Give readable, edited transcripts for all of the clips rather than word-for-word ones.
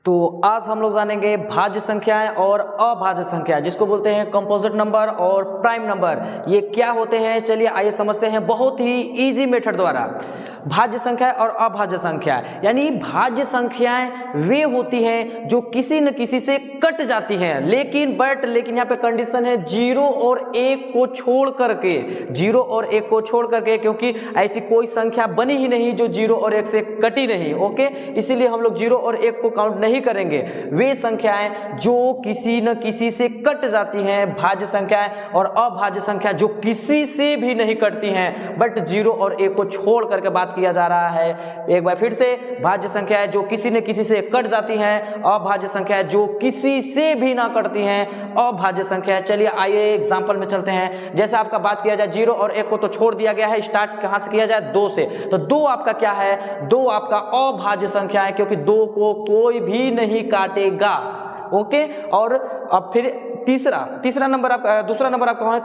तो आज हम लोग जानेंगे भाज्य संख्याएं और अभाज्य संख्या, जिसको बोलते हैं कंपोजिट नंबर और प्राइम नंबर। ये क्या होते हैं, चलिए आइए समझते हैं बहुत ही इजी मेथड द्वारा। भाज्य संख्या और अभाज्य संख्या, यानी भाज्य संख्याएं वे होती हैं जो किसी न किसी से कट जाती हैं, लेकिन यहाँ पे कंडीशन है 0 और 1 को छोड़ करके, 0 और 1 को छोड़ करके, क्योंकि ऐसी कोई संख्या बनी ही नहीं जो 0 और 1 से कटी नहीं। ओके, इसीलिए हम लोग 0 और 1 को काउंट नहीं करेंगे। वे संख्याएं जो किसी न किसी से कट जाती हैं भाज्य संख्याएं, और अभाज्य संख्या जो किसी से भी नहीं कटती हैं, बट 0 और 1 को छोड़ करके बात किया जा रहा है। एक बार फिर से, भाज्य संख्याएं जो किसी न किसी से कट जाती हैं, अभाज्य संख्याएं जो किसी से भी ना कटती हैं, अभाज्य संख्या। चलिए आइए एग्जांपल में चलते हैं। जैसे आपका बात किया जाए 0 और 1 को तो छोड़ दिया गया है, स्टार्ट कहां से किया जाए, 2 से। तो 2 आपका क्या है, 2 आपका अभाज्य संख्या है, क्योंकि 2 को कोई भी नहीं काटेगा। ओके, और अब फिर तीसरा नंबर आपका, दूसरा नंबर आपका है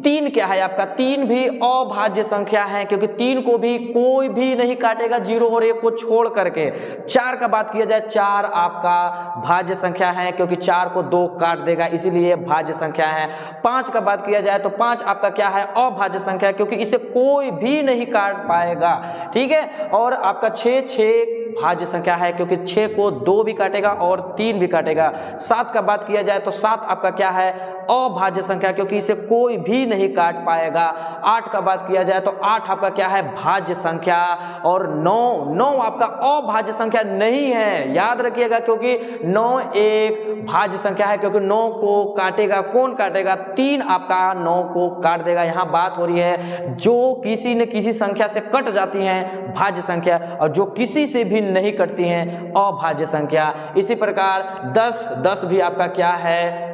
3 क्या है आपका, 3 भी अभाज्य संख्या है, क्योंकि 3 को भी कोई भी नहीं काटेगा 0 और 1 को छोड़ करके। 4 का बात किया जाए, 4 आपका भाज्य संख्या है, क्योंकि 4 को 2 काट देगा, इसीलिए भाज्य संख्या है। 5 का बात किया जाए तो 5 आपका क्या है, अभाज्य संख्या, क्योंकि इसे कोई भी नहीं काट पाएगा। ठीक है, और आपका 6 भाज्य संख्या है, क्योंकि 6 को 2 भी काटेगा और 3 भी काटेगा। 7 का बात किया जाए तो 7 आपका क्या है, अभाज्य संख्या, क्योंकि इसे कोई भी नहीं काट पाएगा। 8 का बात किया जाए तो 8 आपका क्या है, भाज्य संख्या। और 9 आपका अभाज्य संख्या नहीं है, याद रखिएगा, क्योंकि 9 एक भाज्य संख्या है, क्योंकि 9 को काटेगा कौन, काटेगा 3 आपका 9 को काट देगा। यहाँ बात हो रही है जो किसी न किसी संख्या से कट जाती हैं भाज्य संख्या, और जो किसी से भी नहीं कटती हैं अभाज्य संख्या। इसी प्रकार 10 भी आपका क्या है,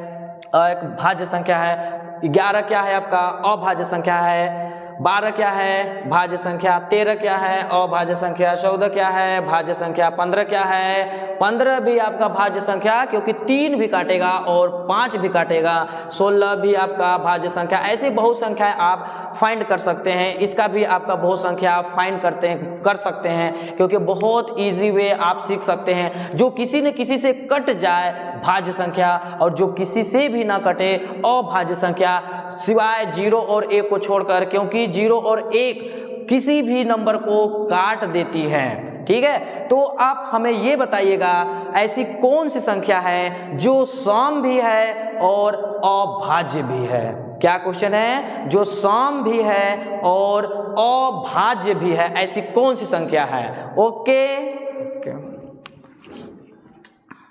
एक भाज्य संख्या है। 11 क्या है आपका, अभाज्य संख्या है। 12 क्या है, भाज्य संख्या। 13 क्या है, अभाज्य संख्या। 14 क्या है, भाज्य संख्या। 15 क्या है, 15 भी आपका भाज्य संख्या, क्योंकि 3 भी काटेगा और 5 भी काटेगा। 16 भी आपका भाज्य संख्या। ऐसी बहुत संख्याएं आप फाइंड कर सकते हैं, इसका भी आपका बहुत संख्या आप फाइंड कर सकते हैं, क्योंकि बहुत इजी वे आप सीख सकते हैं। जो किसी न किसी से कट जाए भाज्य संख्या, और जो किसी से भी ना कटे अभाज्य संख्या, सिवाय 0 और 1 को छोड़कर, क्योंकि 0 और 1 किसी भी नंबर को काट देती है। ठीक है, तो आप हमें ये बताइएगा ऐसी कौन सी संख्या है जो सम भी है और अभाज्य भी है। क्या क्वेश्चन है, जो सम भी है और अभाज्य भी है, ऐसी कौन सी संख्या है। ओके।